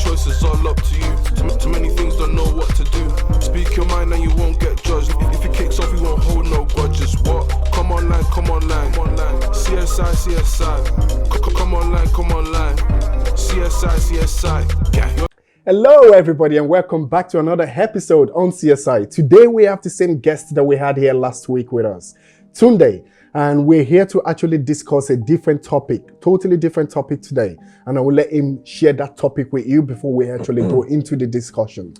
choice is all up to you. Too many things, don't know what to do. Speak your mind and you won't get judged. If it kicks off, you won't hold no grudges. What? Come online, come online. CSI, CSI. Come online, come online. CSI, CSI. Yeah. Hello everybody and welcome back to another episode on CSI. Today we have the same guest that we had here last week with us, Tunde, and we're here to actually discuss a different topic, totally different topic today. And I will let him share that topic with you before we actually go into the discussion.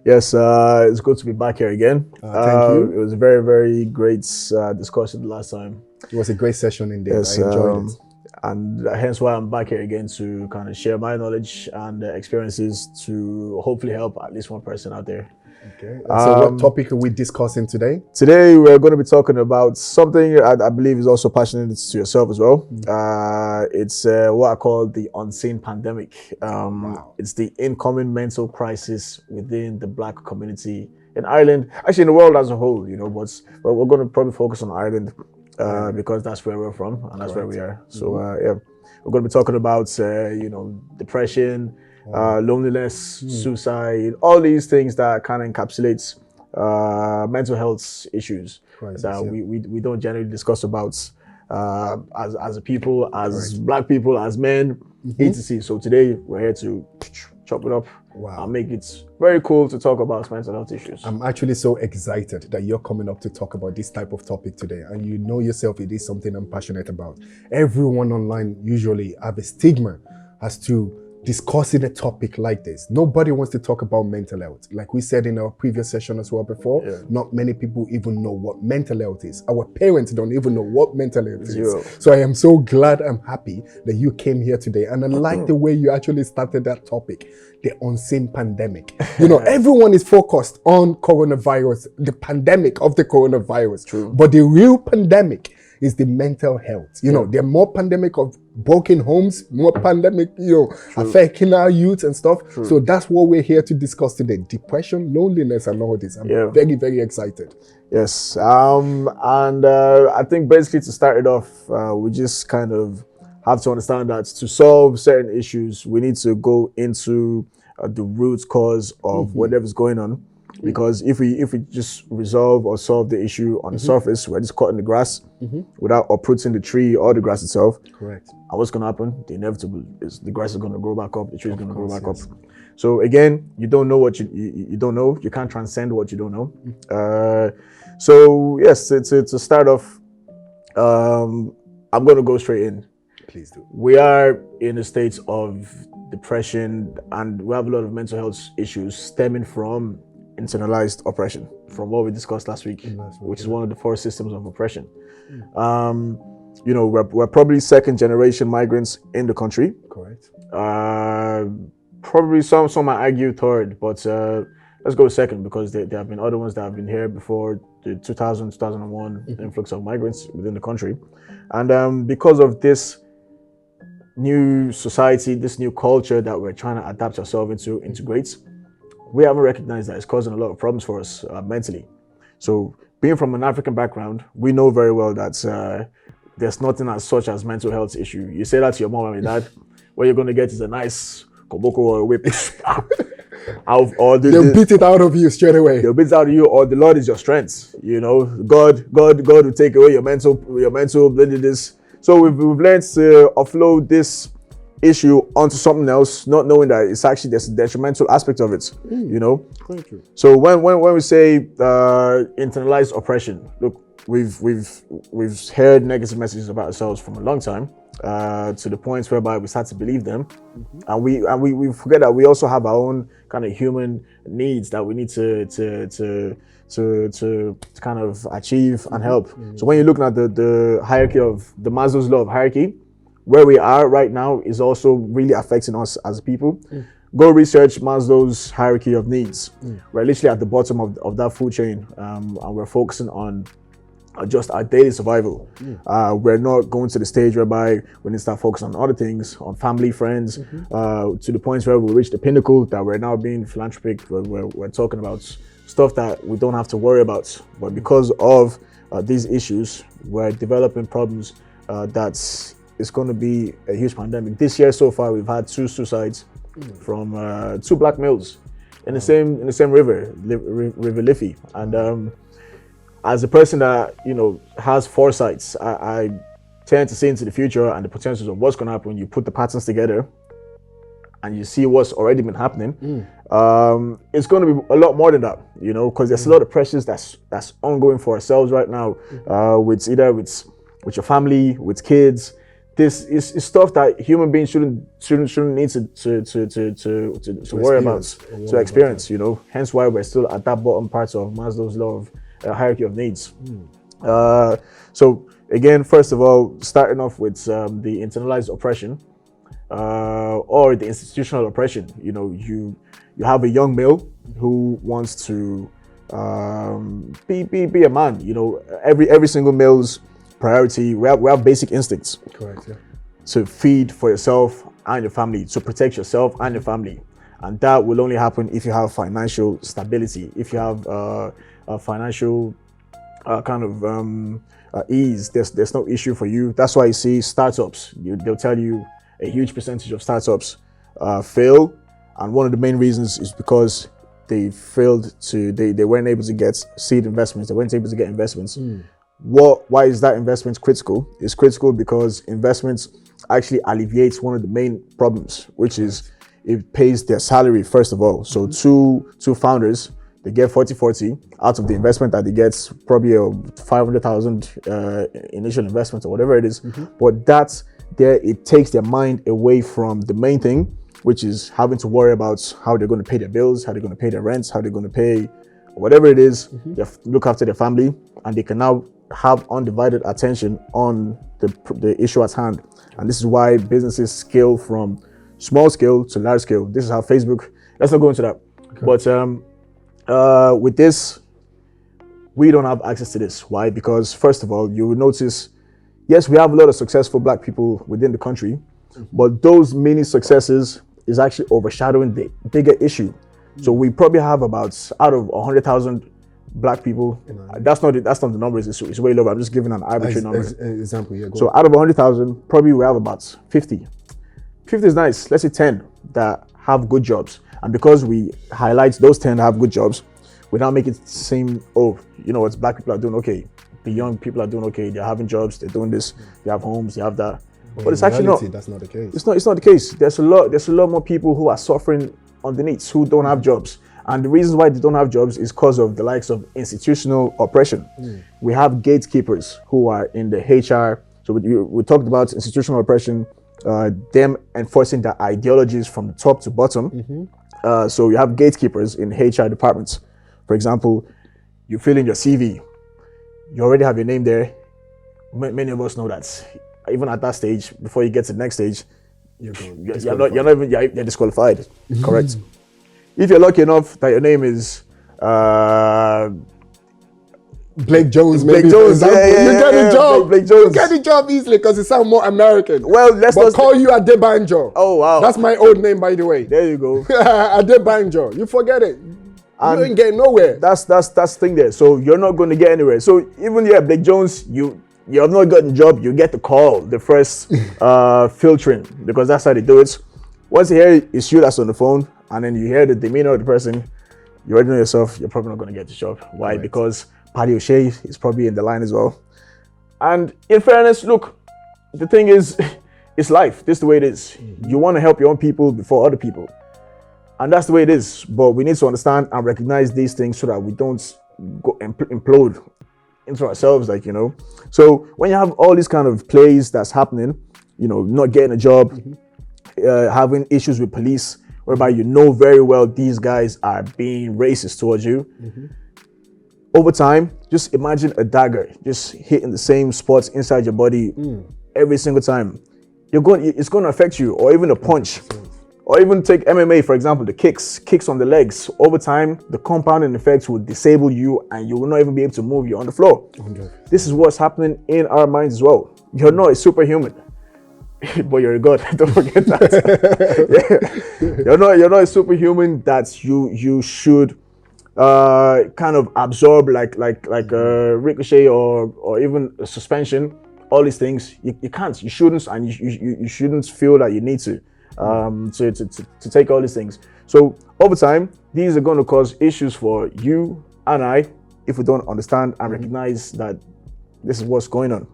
Yes, it's good to be back here again. Thank you. It was a very, very great discussion the last time. It was a great session indeed. Yes, I enjoyed it. And hence why I'm back here again to kind of share my knowledge and experiences to hopefully help at least one person out there. Okay. So what topic are we discussing today? Today we're going to be talking about something I believe is also passionate to yourself as well. It's what I call the unseen pandemic. Wow. It's the incoming mental crisis within the Black community in Ireland, actually in the world as a whole, you know, but we're going to probably focus on Ireland. Because that's where we're from and that's where we are. So yeah, we're going to be talking about depression, loneliness, suicide, all these things that kind of encapsulates mental health issues that we don't generally discuss about as a people, as Black people, as men, etc. So today we're here to chop it up. Wow. And make it very cool to talk about mental health issues. I'm actually so excited that you're coming up to talk about this type of topic today. And you know yourself, it is something I'm passionate about. Everyone online usually have a stigma as to discussing a topic like this. Nobody wants to talk about mental health. Like we said in our previous session as well before, not many people even know what mental health is. Our parents don't even know what mental health is. So I am so glad, I'm happy that you came here today. And I like the way you actually started that topic, the unseen pandemic. You know, everyone is focused on coronavirus, the pandemic of the coronavirus. True. But the real pandemic is the mental health. You know, there are more pandemic of broken homes, more pandemic, affecting our youth and stuff. True. So that's what we're here to discuss today. Depression, loneliness, and all this. I'm very, very excited. Yes. And I think basically to start it off, we just kind of have to understand that to solve certain issues, we need to go into the root cause of whatever's going on. Because if we just resolve or solve the issue on the surface, we're just cutting the grass without uprooting the tree or the grass itself. Correct. And what's going to happen? The inevitable is the grass is going to grow back up, the tree is going to grow back up. So again, you don't know what you don't know. You can't transcend what you don't know. So yes, to start off, I'm going to go straight in. Please do. We are in a state of depression and we have a lot of mental health issues stemming from internalized oppression, from what we discussed last week, which is one of the 4 systems of oppression. We're probably second generation migrants in the country. Correct. Probably some might argue third, but let's go second because there have been other ones that have been here before the 2000, 2001 influx of migrants within the country. And because of this new society, this new culture that we're trying to adapt ourselves into, integrate, we haven't recognized that it's causing a lot of problems for us mentally. So being from an African background, we know very well that there's nothing as such as mental health issue. You say that to your mom and your dad, what you're going to get is a nice koboko or a whip. They'll beat it out of you straight away. They'll beat it out of you, or the Lord is your strength. You know, God will take away your mental, this. So we've learned to offload this issue onto something else, not knowing that it's actually there's a detrimental aspect of it. You know. Thank you. So when we say internalized oppression, look, we've heard negative messages about ourselves from a long time, to the point whereby we start to believe them, and we forget that we also have our own kind of human needs that we need to kind of achieve and help. So when you're looking at the hierarchy of the Maslow's law of hierarchy, where we are right now is also really affecting us as people. Go research Maslow's hierarchy of needs. We're literally at the bottom of that food chain, and we're focusing on just our daily survival. We're not going to the stage whereby we need to start focusing on other things, on family, friends, to the point where we reach the pinnacle that we're now being philanthropic. We're talking about stuff that we don't have to worry about. But because of these issues, we're developing problems that's going to be a huge pandemic. This year so far, we've had 2 suicides from two black males in the same river, River Liffey. And as a person that has foresights, I tend to see into the future and the potentials of what's going to happen when you put the patterns together and you see what's already been happening. It's going to be a lot more than that, because there's a lot of pressures that's ongoing for ourselves right now, with your family, with kids. This is stuff that human beings shouldn't need to worry about, to experience. Hence why we're still at that bottom part of Maslow's law of hierarchy of needs. So again, first of all, starting off with the internalized oppression. Or the institutional oppression. You have a young male who wants to be a man. Every single male's priority. We have basic instincts. Correct. Yeah. To feed for yourself and your family, to protect yourself and your family, and that will only happen if you have financial stability. If you have a financial kind of ease, there's no issue for you. That's why you see startups. They'll tell you a huge percentage of startups fail, and one of the main reasons is because they weren't able to get seed investments. They weren't able to get investments. Why is that investment critical? It's critical because investments actually alleviates one of the main problems, which is it pays their salary first of all. So two founders, they get 40-40 out of the investment that they get, probably a 500,000 initial investment or whatever it is. But that's there, it takes their mind away from the main thing, which is having to worry about how they're going to pay their bills, how they're going to pay their rents, how they're going to pay whatever it is. They look after their family, and they can now have undivided attention on the issue at hand. And this is why businesses scale from small scale to large scale. This is how Facebook, let's not go into that. Okay. But with this, we don't have access to this. Why? Because first of all, you will notice, yes, we have a lot of successful black people within the country, but those many successes is actually overshadowing the bigger issue. So we probably have about, out of 100,000 black people, that's not the number, it's way lower. I'm just giving an arbitrary number. Example, yeah. So out of 100,000, probably we have about 50. 50 is nice. Let's say 10 that have good jobs. And because we highlight those 10 that have good jobs, we now make it seem, what black people are doing okay. The young people are doing okay. They're having jobs. They're doing this. They have homes. They have that. But it's actually not. That's not the case. It's not the case. There's a lot more people who are suffering underneath, who don't have jobs. And the reasons why they don't have jobs is because of the likes of institutional oppression. We have gatekeepers who are in the HR. So we talked about institutional oppression, them enforcing their ideologies from the top to bottom. So you have gatekeepers in HR departments. For example, you fill in your CV. You already have your name there. Many of us know that. Even at that stage, before you get to the next stage, you're disqualified. Correct. If you're lucky enough that your name is Blake Jones, Blake Jones, you get a job. Blake Jones. You get a job easily because it sounds more American. Well, let's call you Adebanjo. Oh wow, that's my old name, by the way. There you go, Adebanjo. You forget it. And you ain't getting nowhere. That's the thing there. So you're not going to get anywhere. So even Blake Jones, you have not gotten a job. You get the call, the first filtering, because that's how they do it. Once you hear it's you that's on the phone, and then you hear the demeanor of the person, you already know yourself, you're probably not going to get the job. Why? Right. Because Paddy O'Shea is probably in the line as well. And in fairness, look, the thing is, it's life. This is the way it is. You want to help your own people before other people. And that's the way it is. But we need to understand and recognize these things so that we don't go implode into ourselves, So when you have all these kind of plays that's happening, not getting a job, having issues with police, whereby very well these guys are being racist towards you. Over time, just imagine a dagger just hitting the same spots inside your body every single time. It's going to affect you, or even a punch. Or even take MMA, for example, the kicks on the legs. Over time, the compounding effects will disable you and you will not even be able to move. You're on the floor. This is what's happening in our minds as well. You're not a superhuman, but you're a god. Don't forget that. You're not a superhuman that you should kind of absorb like a ricochet or even a suspension. All these things, you can't, you shouldn't, and you shouldn't feel that you need to. to take all these things. So over time, these are going to cause issues for you and I if we don't understand and recognize that this is what's going on.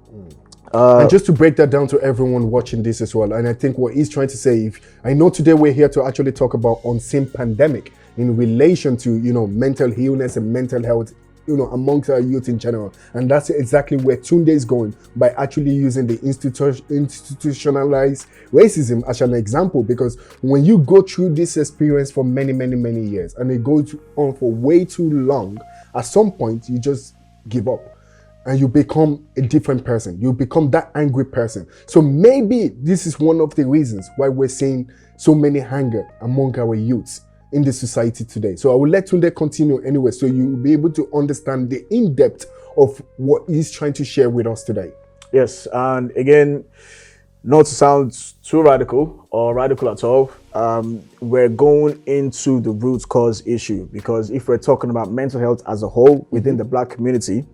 And just to break that down to everyone watching this as well, and I think what he's trying to say, I know today we're here to actually talk about unseen pandemic in relation to, mental illness and mental health, amongst our youth in general. And that's exactly where Tunde is going by actually using the institutionalized racism as an example, because when you go through this experience for many, many, many years and it goes on for way too long, at some point you just give up. And you become a different person. You become that angry person. So maybe this is one of the reasons why we're seeing so many anger among our youths in the society today. So I will let Tunde continue anyway, so you'll be able to understand the in-depth of what he's trying to share with us today. Yes, and again, not to sound too radical or radical at all, we're going into the root cause issue, because if we're talking about mental health as a whole within the Black community,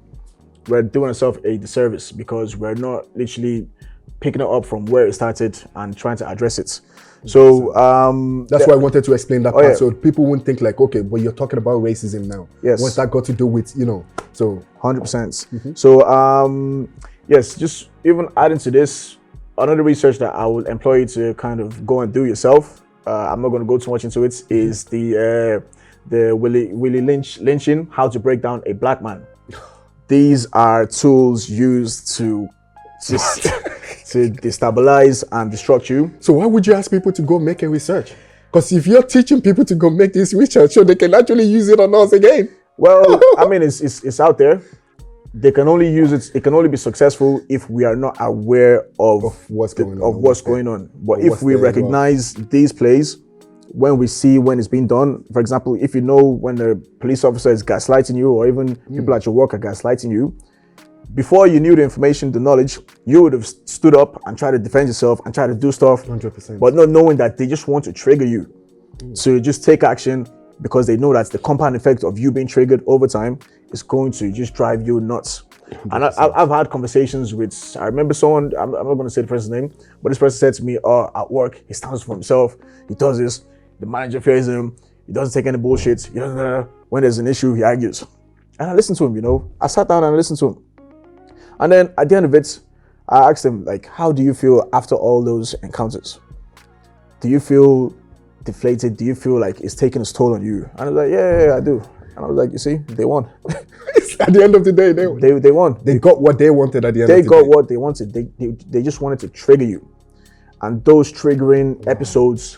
we're doing ourselves a disservice, because we're not literally picking it up from where it started and trying to address it. So that's why I wanted to explain that part, so people wouldn't think like, okay, but you're talking about racism now. Yes. What's that got to do with, so 100%. So yes, just even adding to this, another research that I will employ you to kind of go and do yourself, I'm not going to go too much into it, is the Willy Lynch lynching, how to break down a Black man. These are tools used to just to destabilize and destruct you. So why would you ask people to go make a research? Because if you're teaching people to go make this research, so they can actually use it on us again. Well, I mean, it's out there. They can only use it. It can only be successful if we are not aware of what's going on. But if we recognize these plays, when we see when it's being done, for example, if you know when the police officer is gaslighting you, or even people at your work are gaslighting you, before you knew the information, the knowledge, you would have stood up and tried to defend yourself and try to do stuff, 100%. But not knowing that they just want to trigger you. So just take action, because they know that the compound effect of you being triggered over time is going to just drive you nuts. 100%. And I've had conversations with, I remember someone, I'm not going to say the person's name, but this person said to me, at work, he stands for himself, he does this, the manager fears him, he doesn't take any bullshit, when there's an issue, he argues. And I listened to him, I sat down and I listened to him. And then at the end of it, I asked him, like, how do you feel after all those encounters? Do you feel deflated? Do you feel like it's taking its toll on you? And I was like, yeah, I do. And I was like, you see, they won. At the end of the day, they won. They got what they wanted at the end of the day. They got what they wanted. They just wanted to trigger you. And those triggering episodes,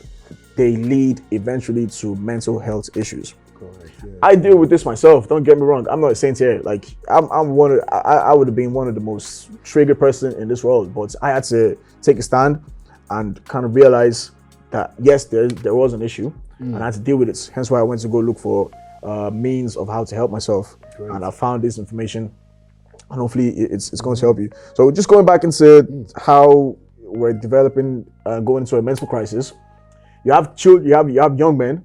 they lead eventually to mental health issues. Correct, yeah. I deal with this myself, don't get me wrong. I'm not a saint here. Like, I would have been one of the most triggered person in this world, but I had to take a stand and kind of realize that yes, there was an issue, and I had to deal with it. Hence why I went to go look for means of how to help myself. Great. And I found this information, and hopefully it's going to help you. So just going back into how we're developing, going into a mental crisis. You have children, you have young men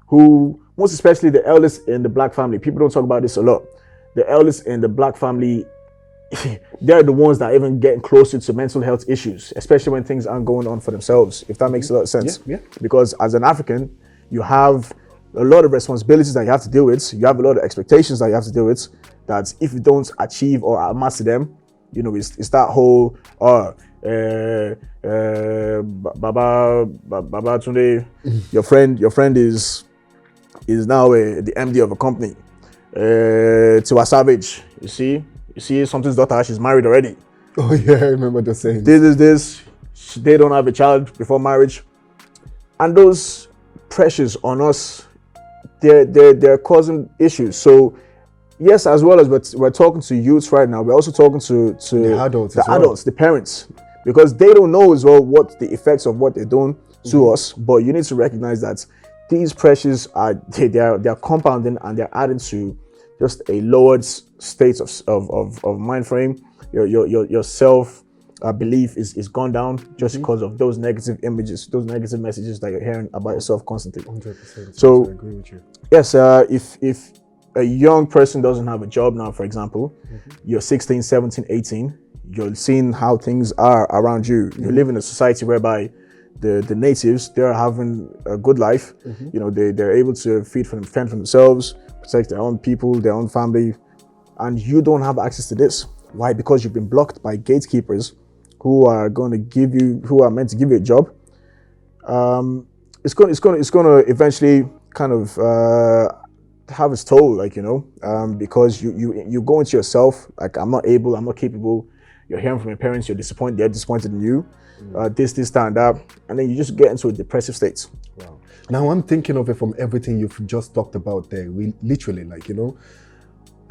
who, most especially the eldest in the Black family. People don't talk about this a lot. The eldest in the Black family, they're the ones that are even getting closer to mental health issues, especially when things aren't going on for themselves, if that makes a lot of sense. Yeah. Because as an African, you have a lot of responsibilities that you have to deal with. You have a lot of expectations that you have to deal with, that if you don't achieve or master them, it's that whole, Baba Tunde, your friend is now the MD of a company. To a savage, you see something's daughter, she's married already. Oh yeah, I remember the saying. This, they don't have a child before marriage, and those pressures on us, they're causing issues. So yes, as well as we're talking to youths right now, we're also talking to the adults, the parents, because they don't know as well what the effects of what they're doing to us. But you need to recognize that these pressures they're compounding, and they're adding to just a lowered state of mind frame. Your self belief is gone down just because of those negative images, those negative messages that you're hearing about yourself constantly. 100%. So I agree with you. Yes, if a young person doesn't have a job now, for example, you're 16, 17, 18, you're seeing how things are around you. You live in a society whereby the natives, they're having a good life. You know, they're able to fend for themselves, protect their own people, their own family, and you don't have access to this. Why? Because you've been blocked by gatekeepers who are meant to give you a job. It's going to eventually kind of have its toll, like, you know, because you go into yourself like, I'm not able, I'm not capable. You're hearing from your parents, they're disappointed in you. This, that, and that, and then you just get into a depressive state. Wow. Now I'm thinking of it from everything you've just talked about there. We literally, like, you know,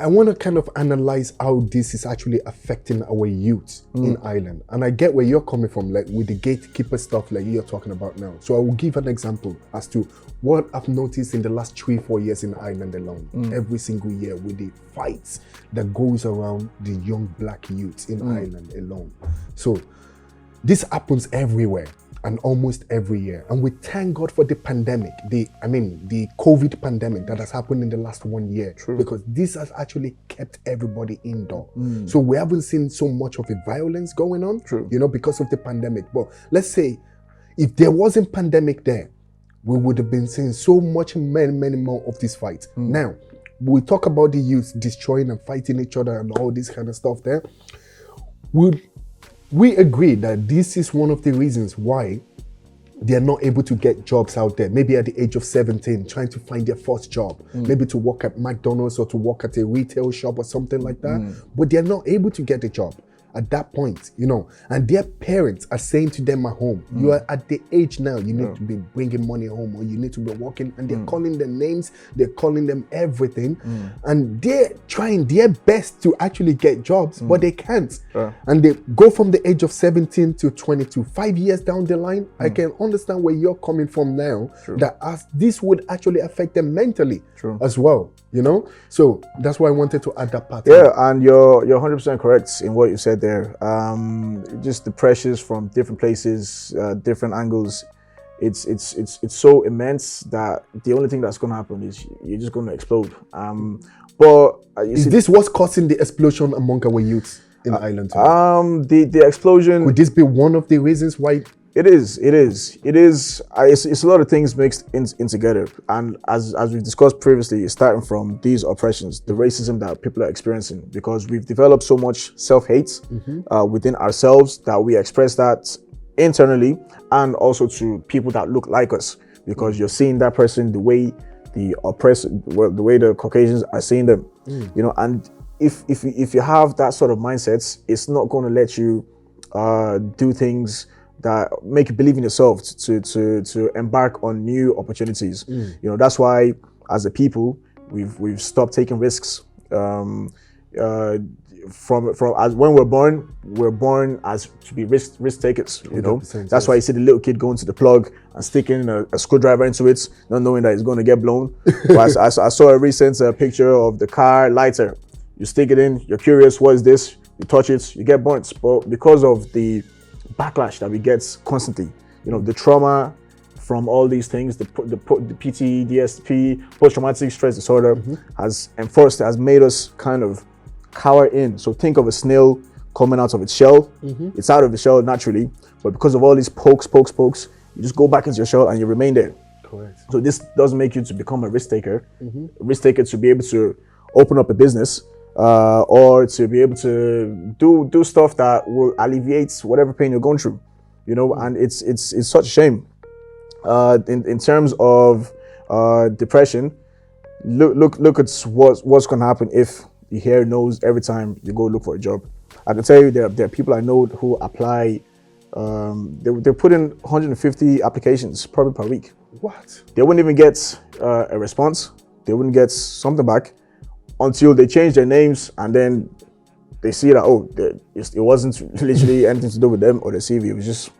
I want to kind of analyze how this is actually affecting our youth in Ireland. And I get where you're coming from, like with the gatekeeper stuff like you're talking about now. So I will give an example as to what I've noticed in the last 3-4 years in Ireland alone. Every single year with the fights that goes around the young black youths in Ireland alone. So this happens everywhere and almost every year. And we thank God for the pandemic, the COVID pandemic that has happened in the last 1 year. True. Because this has actually kept everybody indoor. So we haven't seen so much of the violence going on, True. you know, because of the pandemic. But let's say if there wasn't pandemic there, we would have been seeing so much many more of these fights. Now, we talk about the youth destroying and fighting each other and all this kind of stuff there. We agree that this is one of the reasons why they're not able to get jobs out there. Maybe at the age of 17, trying to find their first job, maybe to work at McDonald's or to work at a retail shop or something like that. But they're not able to get a job at that point, you know. And their parents are saying to them at home, you are at the age now, you need to be bringing money home, or you need to be working. And they're calling them names, they're calling them everything. And they're trying their best to actually get jobs, but they can't. And they go from the age of 17 to 22, 5 years down the line. I can understand where you're coming from now, that as this would actually affect them mentally as well, you know. So that's why I wanted to add that part. Yeah, and you're 100% correct in what you said there. Just the pressures from different places, different angles. It's so immense that the only thing that's going to happen is you're just going to explode. Is this what's causing the explosion among our youths in Ireland today? The explosion. Could this be one of the reasons why? It is. It's a lot of things mixed in together. And as we've discussed previously, it's starting from these oppressions, the racism that people are experiencing, because we've developed so much self-hate within ourselves that we express that internally and also to people that look like us, because you're seeing that person the way the Caucasians are seeing them, you know. And if you have that sort of mindset, it's not going to let you do things that make you believe in yourself to embark on new opportunities. You know, that's why as a people we've stopped taking risks. From as when we're born as to be risk takers. You know, that's why you see the little kid going to the plug and sticking a screwdriver into it, not knowing that it's going to get blown. But I saw a recent picture of the car lighter. You stick it in, you're curious, what is this? You touch it, you get burnt. But because of the backlash that we get constantly, you know, the trauma from all these things, the PTSD, post-traumatic stress disorder has made us kind of cower in. So think of a snail coming out of its shell. It's out of the shell naturally, but because of all these pokes, you just go back into your shell and you remain there. Correct. So this does make you to become a risk taker. A risk taker to be able to open up a business, or to be able to do stuff that will alleviate whatever pain you're going through, you know. And it's such a shame. In terms of depression, look at what's going to happen if you hear no's every time you go look for a job. I can tell you there are people I know who apply. They put in 150 applications probably per week. What? They wouldn't even get a response. They wouldn't get something back until they change their names, and then they see that it wasn't literally anything to do with them or the CV. It was just.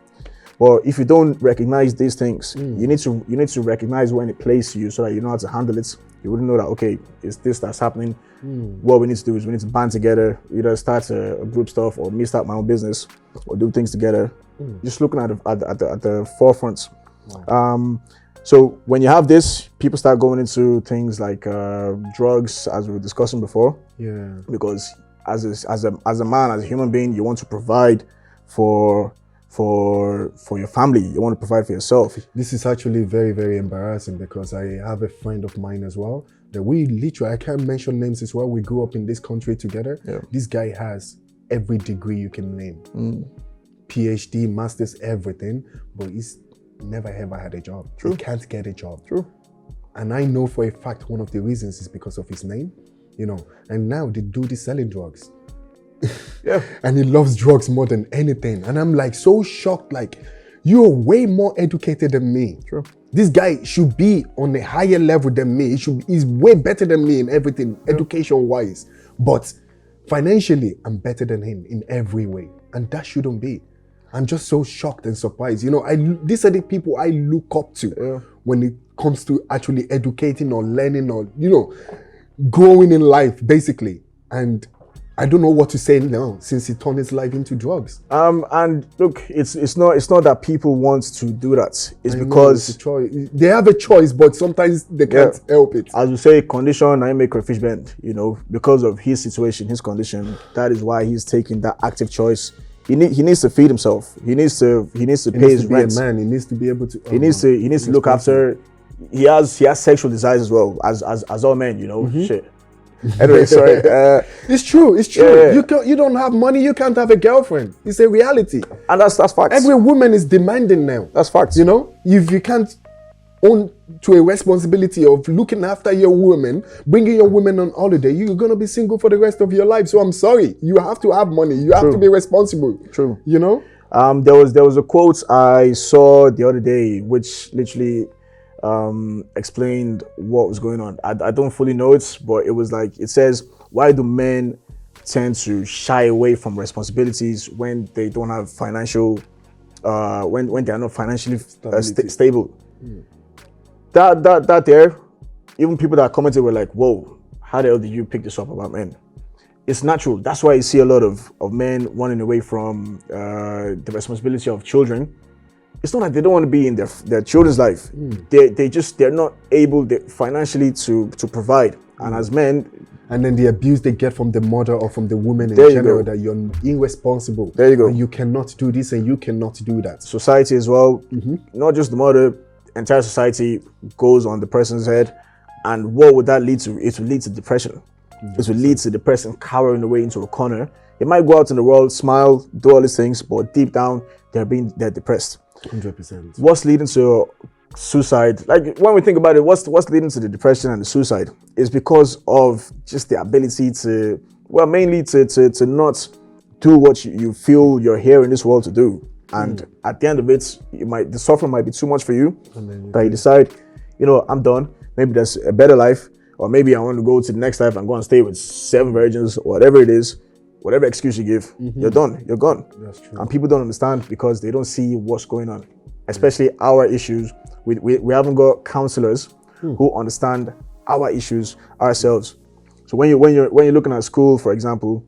Well, if you don't recognize these things, you need to recognize when it plays to you so that you know how to handle it. You wouldn't know that, okay, it's this that's happening. What we need to do is we need to band together, either start a group stuff or me start my own business or do things together. Just looking at the forefront. Wow. So when you have this, people start going into things like drugs, as we were discussing before. Yeah. Because as a man, as a human being, you want to provide for for your family. You want to provide for yourself. This is actually very, very embarrassing because I have a friend of mine as well that we literally, I can't mention names as well. We grew up in this country together. Yeah. This guy has every degree you can name. PhD, master's, everything, but he's never ever had a job. True. He can't get a job. True. And I know for a fact one of the reasons is because of his name, you know. And now the dude is selling drugs. Yeah. And he loves drugs more than anything. And I'm like so shocked, like, you're way more educated than me. True. This guy should be on a higher level than me. He's way better than me in everything, education-wise. But financially, I'm better than him in every way. And that shouldn't be. I'm just so shocked and surprised. You know, these are the people I look up to when it comes to actually educating or learning or, you know, growing in life, basically. And I don't know what to say now since he turned his life into drugs. And look, it's not that people want to do that. It's because it's a choice. They have a choice, but sometimes they can't help it. As you say, condition I make crayfish bend. You know, because of his situation, his condition, that is why he's taking that active choice. He needs to feed himself. He needs to pay his rent. Man, he needs to be able to. He needs to look after. He has sexual desires as well as all men. You know, shit. Anyway, sorry. It's true. Yeah. You don't have money, you can't have a girlfriend. It's a reality. And that's facts. Every woman is demanding now. That's facts. You know, if you can't own to a responsibility of looking after your woman, bringing your woman on holiday, you're gonna be single for the rest of your life. So I'm sorry, you have to have money. You have to be responsible. True. You know. There was a quote I saw the other day, which literally explained what was going on. I don't fully know it, but it was like, it says, why do men tend to shy away from responsibilities when they don't have financial, when they are not financially stable? That there, even people that commented were like, whoa, how the hell did you pick this up about men? It's natural. That's why you see a lot of men running away from the responsibility of children. It's not like they don't want to be in their children's life. They're not able financially to provide. And as men, and then the abuse they get from the mother or from the woman in general, that you're irresponsible. There you go. And you cannot do this and you cannot do that. Society as well, not just the mother, entire society goes on the person's head. And what would that lead to? It will lead to depression. It will lead to the person cowering away into a corner. They might go out in the world, smile, do all these things, but deep down, they're depressed. 100%. What's leading to suicide? Like, when we think about it, what's leading to the depression and the suicide is because of just the ability to, well, mainly to not do what you feel you're here in this world to do. And at the end of it, the suffering might be too much for you, that you decide, you know, I'm done. Maybe there's a better life, or maybe I want to go to the next life and go and stay with 7 virgins, or whatever it is. Whatever excuse you give, you're done, you're gone. That's true. And people don't understand because they don't see what's going on, especially our issues. We haven't got counselors who understand our issues ourselves. So when you're looking at school, for example,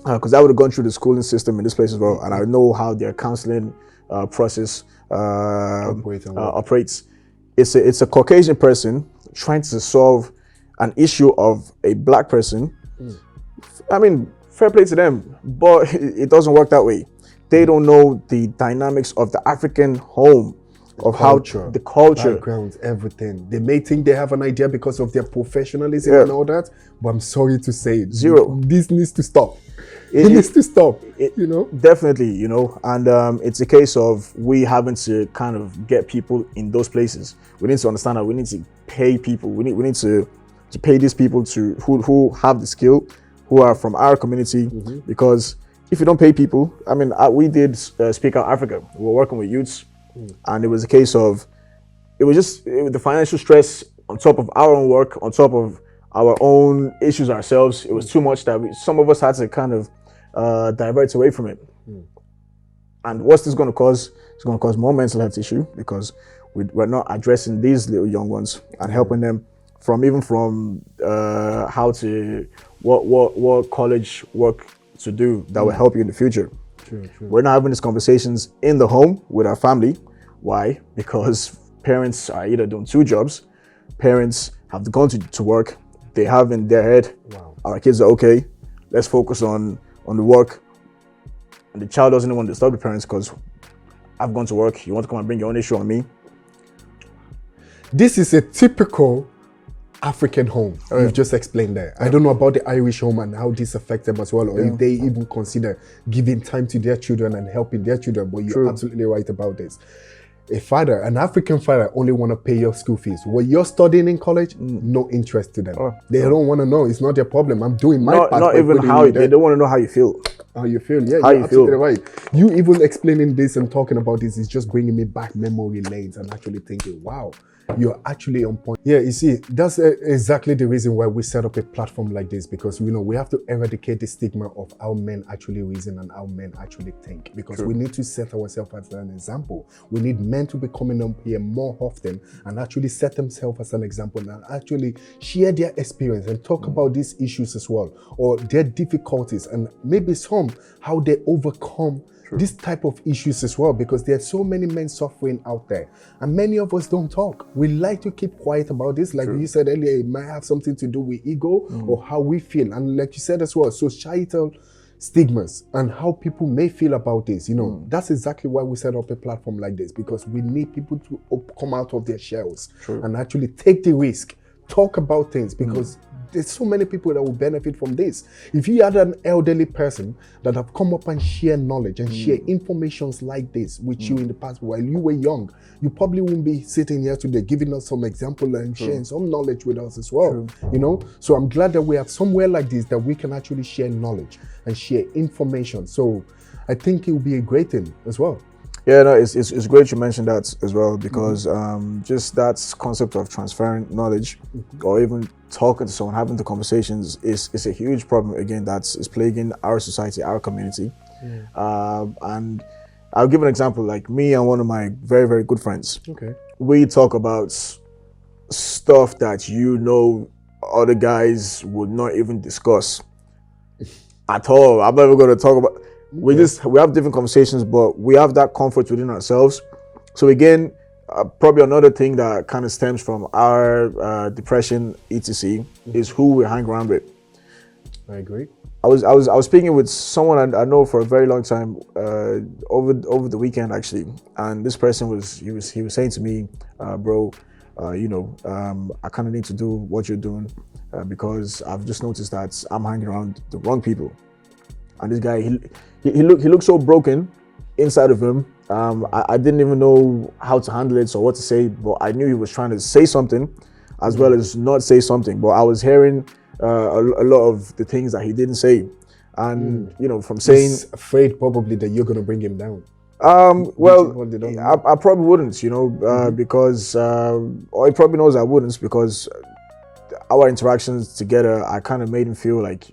because I would have gone through the schooling system in this place as well, and I know how their counseling process operates. It's a Caucasian person trying to solve an issue of a black person. I mean, fair play to them, but it doesn't work that way. They don't know the dynamics of the African home, of culture, how the culture, background, everything. They may think they have an idea because of their professionalism and all that, but I'm sorry to say it. Zero. This needs to stop. It needs to stop, you know? Definitely, you know, and it's a case of we having to kind of get people in those places. We need to understand that we need to pay people. We need to pay these people who have the skill, who are from our community, because if you don't pay people, I mean, we did Speak Out Africa. We were working with youths, and it was a case of, it was the financial stress on top of our own work, on top of our own issues ourselves. It was too much that some of us had to kind of divert away from it. And what's this going to cause? It's going to cause more mental health issue because we're not addressing these little young ones and helping them from how to what college work to do that will help you in the future. True. We're not having these conversations in the home with our family. Why? Because parents are either doing 2 jobs, parents have gone to work, they have in their head, our kids are okay, let's focus on the work, and the child doesn't want to disturb the parents because I've gone to work. You want to come and bring your own issue on me? This is a typical African home. Oh, yeah. You've just explained that. I don't know about the Irish home and how this affects them as well, or if they even consider giving time to their children and helping their children. But you're absolutely right about this. A father, an African father, only want to pay your school fees. What you're studying in college, no interest to them. They don't want to know. It's not their problem. I'm doing my part. Not even how they don't want to know how you feel. How you feel? Yeah, how you're you absolutely feel. right. You even explaining this and talking about this is just bringing me back memory lanes and actually thinking, wow, you're actually on point. Yeah, you see, that's exactly the reason why we set up a platform like this, because we have to eradicate the stigma of how men actually reason and how men actually think, because we need to set ourselves as an example. We need men to be coming up here more often and actually set themselves as an example and actually share their experience and talk about these issues as well, or their difficulties, and maybe some how they overcome this type of issues as well, because there are so many men suffering out there and many of us don't talk. We like to keep quiet about this. Like you said earlier, it might have something to do with ego or how we feel. And like you said as well, societal stigmas and how people may feel about this. That's exactly why we set up a platform like this, because we need people to come out of their shells and actually take the risk, talk about things, because there's so many people that will benefit from this. If you had an elderly person that have come up and share knowledge and share informations like this with you in the past while you were young, you probably wouldn't be sitting here today giving us some example and sharing some knowledge with us as well. So I'm glad that we have somewhere like this that we can actually share knowledge and share information. So I think it will be a great thing as well. Yeah, no, it's great you mentioned that as well, because just that concept of transferring knowledge or even talking to someone, having the conversations is a huge problem, again, that is plaguing our society, our community. And I'll give an example, like me and one of my very, very good friends. We talk about stuff that other guys would not even discuss at all. I'm never going to talk about. We have different conversations, but we have that comfort within ourselves. So again, probably another thing that kind of stems from our depression, etc., is who we hang around with. I agree. I was speaking with someone I know for a very long time over the weekend actually, and this person was saying to me, bro, I kind of need to do what you're doing because I've just noticed that I'm hanging around the wrong people. And this guy, he looked so broken inside of him. I didn't even know how to handle it or what to say, but I knew he was trying to say something as well as not say something. But I was hearing a lot of the things that he didn't say. And, from saying... He's afraid probably that you're going to bring him down. Well, I probably wouldn't, because... or he probably knows I wouldn't, because... our interactions together, I kind of made him feel like,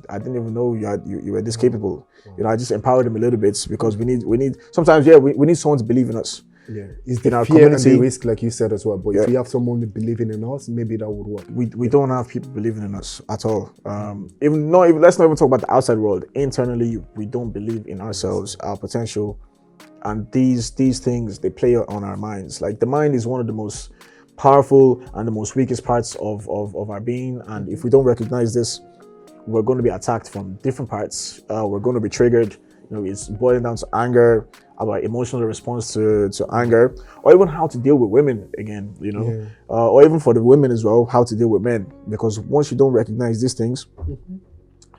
I didn't even know you were this capable. I just empowered him a little bit, because we need sometimes, we need someone to believe in us. Yeah, it's the fear and the risk, like you said as well. But if we have someone believing in us, maybe that would work. We don't have people believing in us at all. Let's not even talk about the outside world. Internally, we don't believe in ourselves, our potential, and these things, they play on our minds. Like, the mind is one of the most powerful and the most weakest parts of our being, and if we don't recognize this, we're going to be attacked from different parts. We're going to be triggered. It's boiling down to anger, about emotional response to anger, or even how to deal with women again, or even for the women as well, how to deal with men. Because once you don't recognize these things,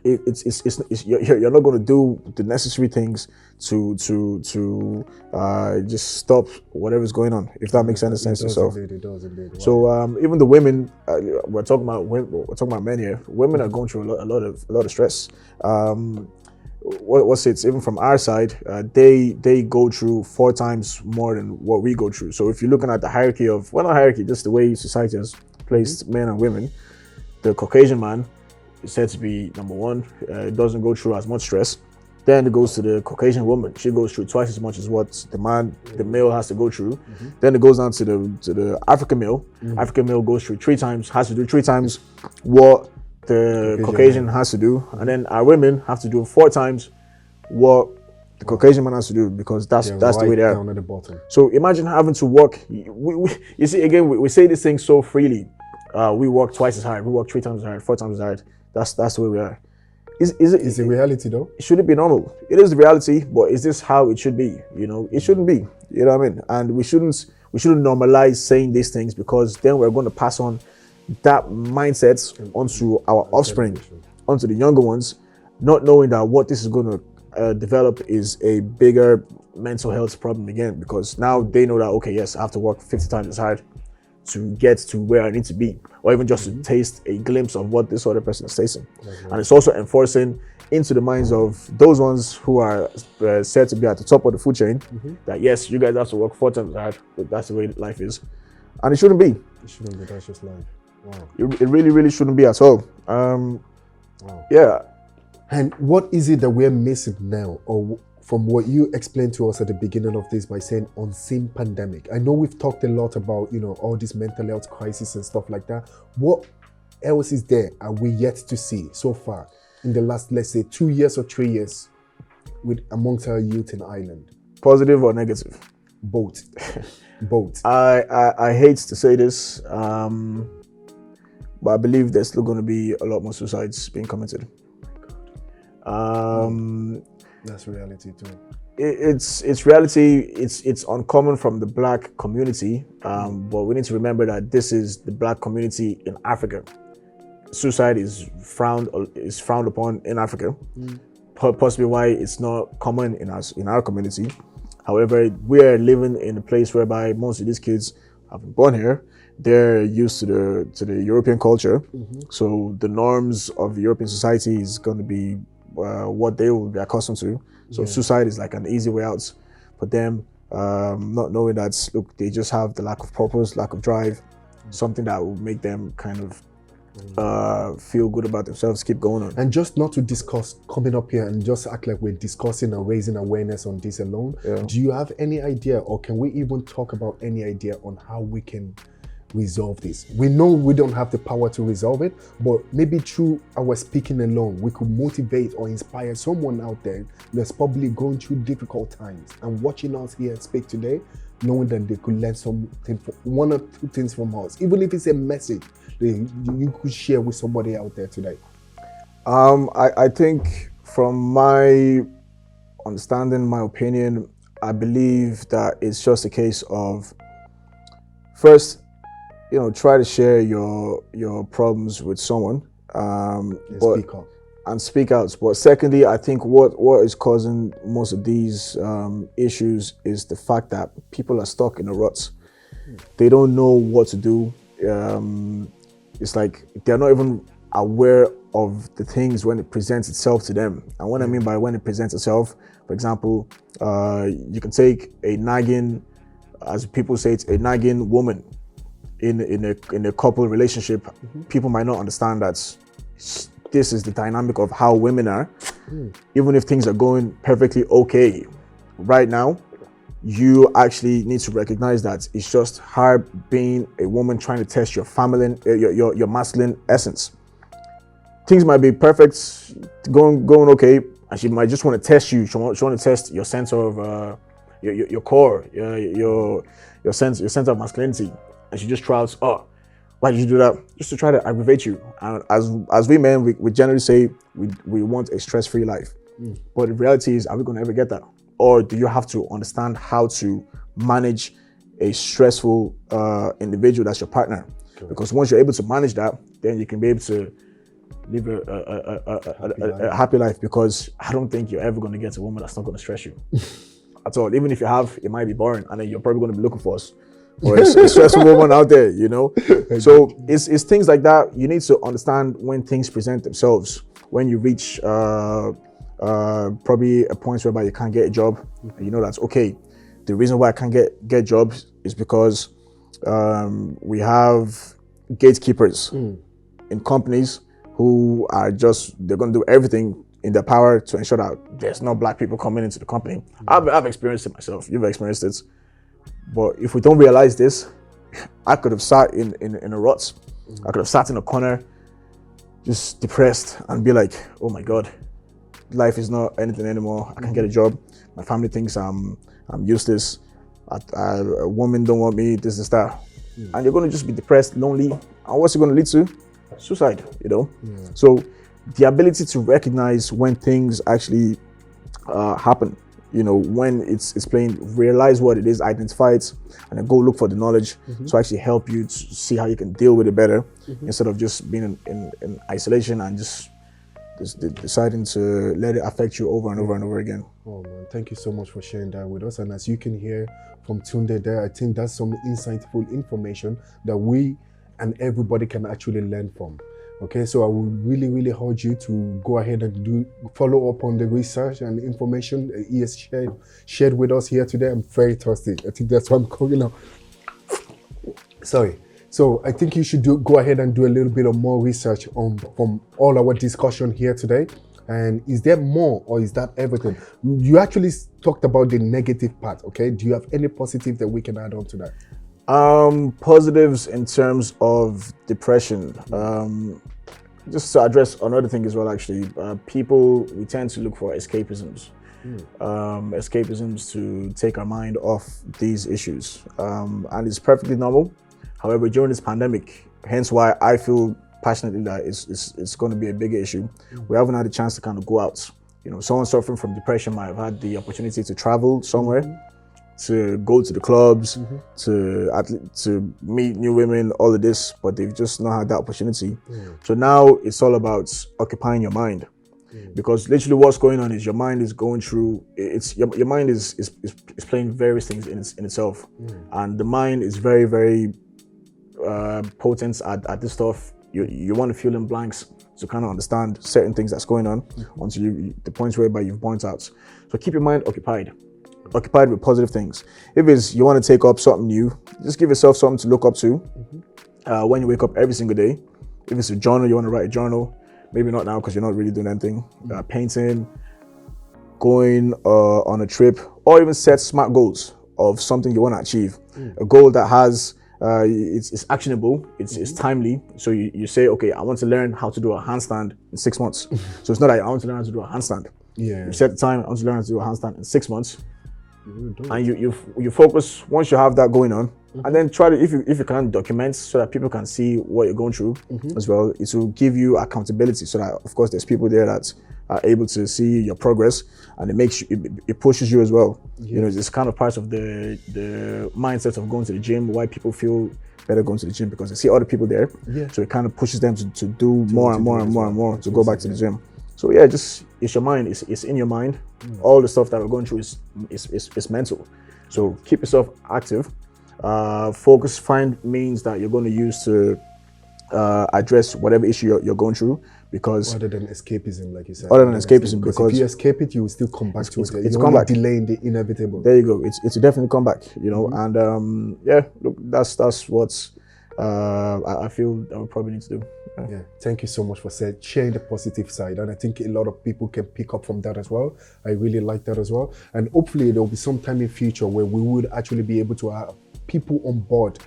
you're not going to do the necessary things to just stop whatever's going on, if that makes any sense to yourself. It does indeed. Wow. So even the women, we're talking about men here. Women are going through a lot of stress. Even from our side, they go through 4 times more than what we go through. So if you're looking at the hierarchy of, well, not hierarchy, just the way society has placed men and women, the Caucasian man is said to be number 1. It doesn't go through as much stress. Then it goes to the Caucasian woman. She goes through twice as much as what the male has to go through. Then it goes down to the African male. African male goes through 3 times, has to do 3 times what the Caucasian has to do. And then our women have to do 4 times what the Caucasian man has to do, because that's the way they are. Down at the bottom. So imagine having to work. You see, again, we say these things so freely. We work twice as hard. We work 3 times as hard, 4 times as hard. That's the way we are. Is It's a reality though. should it be normal? It is the reality, but is this how it should be? You know, it shouldn't be. You know what I mean? And we shouldn't normalize saying these things, because then we're going to pass on that mindset onto our offspring, onto the younger ones, not knowing that what this is going to develop is a bigger mental health problem again, because now they know that, okay, yes, I have to work 50 times as hard to get to where I need to be, or even just to taste a glimpse of what this other person is tasting. And it's also enforcing into the minds of those ones who are said to be at the top of the food chain that, yes, you guys have to work 4 times as hard, but that's the way life is. And it shouldn't be. It shouldn't be. That's just life. Wow. It really, really shouldn't be at all. Yeah. And what is it that we're missing now, or from what you explained to us at the beginning of this by saying unseen pandemic? I know we've talked a lot about, all these mental health crises and stuff like that. What else is there are we yet to see so far in the last, let's say, 2 years or 3 years with amongst our youth in Ireland? Positive or negative? Both. Both. I hate to say this, but I believe there's still going to be a lot more suicides being committed. That's reality too. It's reality. It's uncommon from the Black community, but we need to remember that this is the Black community in Africa. Suicide is frowned upon in Africa, possibly why it's not common in our community. However, we are living in a place whereby most of these kids have been born here. They're used to the European culture, so the norms of the European society is going to be what they will be accustomed to. So suicide is like an easy way out for them, not knowing that, look, they just have the lack of purpose, lack of drive, something that will make them kind of feel good about themselves, keep going on. And just not to discuss coming up here and just act like we're discussing and raising awareness on this alone. Do you have any idea, or can we even talk about any idea on how we can resolve this? We know we don't have the power to resolve it, but maybe through our speaking alone, we could motivate or inspire someone out there that's probably going through difficult times and watching us here speak today, knowing that they could learn something, one or two things from us, even if it's a message that you could share with somebody out there today. I think from my understanding, my opinion, I believe that it's just a case of, first, try to share your problems with someone, and speak out. But secondly, I think what is causing most of these issues is the fact that people are stuck in a rut. They don't know what to do. It's like they're not even aware of the things when it presents itself to them. And what I mean by when it presents itself, for example, you can take a nagging, as people say, it's a nagging woman in a couple relationship. People might not understand that this is the dynamic of how women are. Even if things are going perfectly okay right now, you actually need to recognize that it's just her being a woman trying to test your feminine, your masculine essence. Things might be perfect, going okay, and she might just want to test you. She want to test your sense of your core, your sense of masculinity, and she just tries, oh, why did you do that? Just to try to aggravate you. And as we men, we generally say we want a stress-free life. But the reality is, are we going to ever get that? Or do you have to understand how to manage a stressful individual that's your partner? Because once you're able to manage that, then you can be able to live a happy life. Because I don't think you're ever going to get a woman that's not going to stress you at all. Even if you have, it might be boring, and then you're probably going to be looking for us. Or a stressful woman out there, So it's things like that. You need to understand when things present themselves. When you reach probably a point whereby you can't get a job, and that's okay. The reason why I can't get jobs is because we have gatekeepers in companies who are they're going to do everything in their power to ensure that there's no Black people coming into the company. I've experienced it myself. You've experienced it. But if we don't realize this, I could have sat in a rut. I could have sat in a corner, just depressed, and be like, oh my God, life is not anything anymore. I can't get a job. My family thinks I'm useless. A woman don't want me, this and that. And you're going to just be depressed, lonely. And what's it going to lead to? Suicide, So the ability to recognize when things actually happen, when it's playing, realize what it is, identify it, and then go look for the knowledge to actually help you to see how you can deal with it better, instead of just being in isolation and just deciding to let it affect you over and over and over again. Oh man, thank you so much for sharing that with us. And as you can hear from Tunde there, I think that's some insightful information that we and everybody can actually learn from. Okay, so I would really urge you to go ahead and follow up on the research and information he has shared with us here today. I'm very thirsty. I think that's why I'm calling out. Sorry. So I think you should go ahead and do a little bit of more research from all our discussion here today. And is there more, or is that everything? You actually talked about the negative part, okay? Do you have any positive that we can add on to that? Positives in terms of depression. Just to address another thing as well, actually, we tend to look for escapisms. Escapisms to take our mind off these issues. And it's perfectly normal. However, during this pandemic, hence why I feel passionately that it's going to be a bigger issue. We haven't had a chance to kind of go out. Someone suffering from depression might have had the opportunity to travel somewhere, to go to the clubs, to meet new women, all of this, but they've just not had that opportunity. So now it's all about occupying your mind, because literally what's going on is your mind is going through. Your mind is playing various things in itself, and the mind is very, very potent at this stuff. You want to fill in blanks to kind of understand certain things that's going on until the points whereby you've burnt out. So keep your mind occupied with positive things. If it's you want to take up something new, just give yourself something to look up to when you wake up every single day. If it's a journal, you want to write a journal. Maybe not now because you're not really doing anything. Painting, going on a trip, or even set SMART goals of something you want to achieve. A goal that has it's actionable, it's timely. So you say, okay, I want to learn how to do a handstand in 6 months. So it's not like I want to learn how to do a handstand. You set the time, I want to learn how to do a handstand in 6 months. And you focus once you have that going on, and then try to, if you can, document so that people can see what you're going through as well. It will give you accountability, so that of course there's people there that are able to see your progress, and it makes you, it pushes you as well. It's kind of part of the mindset of going to the gym, why people feel better going to the gym, because they see other people there. So it kind of pushes them to do more and more to go back to the gym. So yeah, just it's your mind, it's in your mind. All the stuff that we're going through is mental. So keep yourself active. Focus, find means that you're going to use to address whatever issue you're going through, because other than escapism, like you said. Other than escapism, because if you escape it, you will still come back to it. It's come back. Delaying the inevitable. There you go. It's definitely come back. And yeah, look, that's what I feel that we probably need to do. Yeah, thank you so much for sharing the positive side, and I think a lot of people can pick up from that as well. I really like that as well, and hopefully there will be some time in future where we would actually be able to have people on board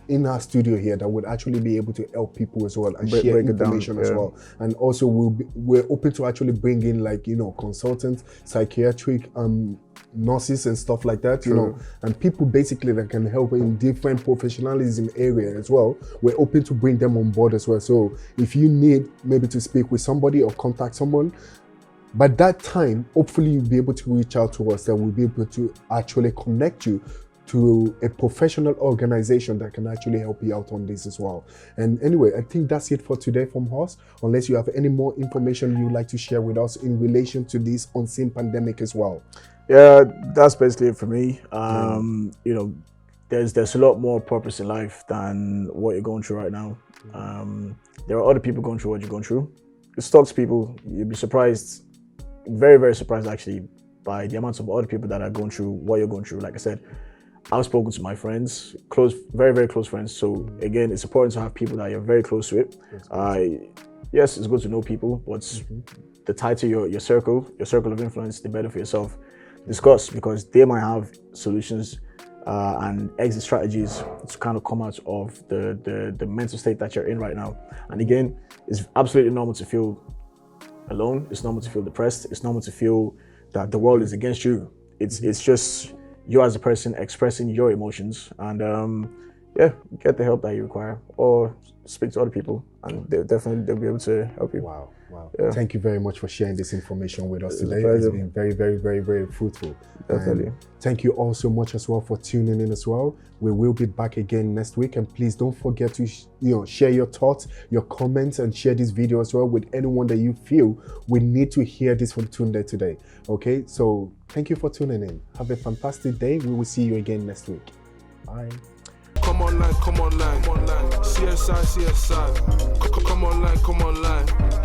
in our studio here that would actually be able to help people as well and share information as well. And also we're open to actually bring in, like, consultants, psychiatric nurses and stuff like that, and people basically that can help in different professionalism area as well. We're open to bring them on board as well. So if you need maybe to speak with somebody or contact someone, by that time, hopefully you'll be able to reach out to us, and we'll be able to actually connect you to a professional organization that can actually help you out on this as well. And anyway, I think that's it for today from us, unless you have any more information you'd like to share with us in relation to this unseen pandemic as well. Yeah, that's basically it for me. There's a lot more purpose in life than what you're going through right now. There are other people going through what you're going through. It stalks people. You'll be surprised, very, very surprised actually, by the amounts of other people that are going through what you're going through. Like I said, I've spoken to my friends, very, very close friends. So again, it's important to have people that you're very close with. Yes, it's good to know people, but the tighter your circle of influence, the better for yourself. Discuss, because they might have solutions and exit strategies to kind of come out of the mental state that you're in right now. And again, it's absolutely normal to feel alone. It's normal to feel depressed. It's normal to feel that the world is against you. It's just you as a person expressing your emotions, and yeah, get the help that you require, or speak to other people, and they'll be able to help you. Wow. Yeah. Thank you very much for sharing this information with us It was a today. It's pleasure. been very, very, very, very fruitful. Definitely. And thank you all so much as well for tuning in as well. We will be back again next week, and please don't forget to share your thoughts, your comments, and share this video as well with anyone that you feel we need to hear this from Tunde today. Okay, so thank you for tuning in. Have a fantastic day. We will see you again next week. Bye. Come online, CSI. Come online,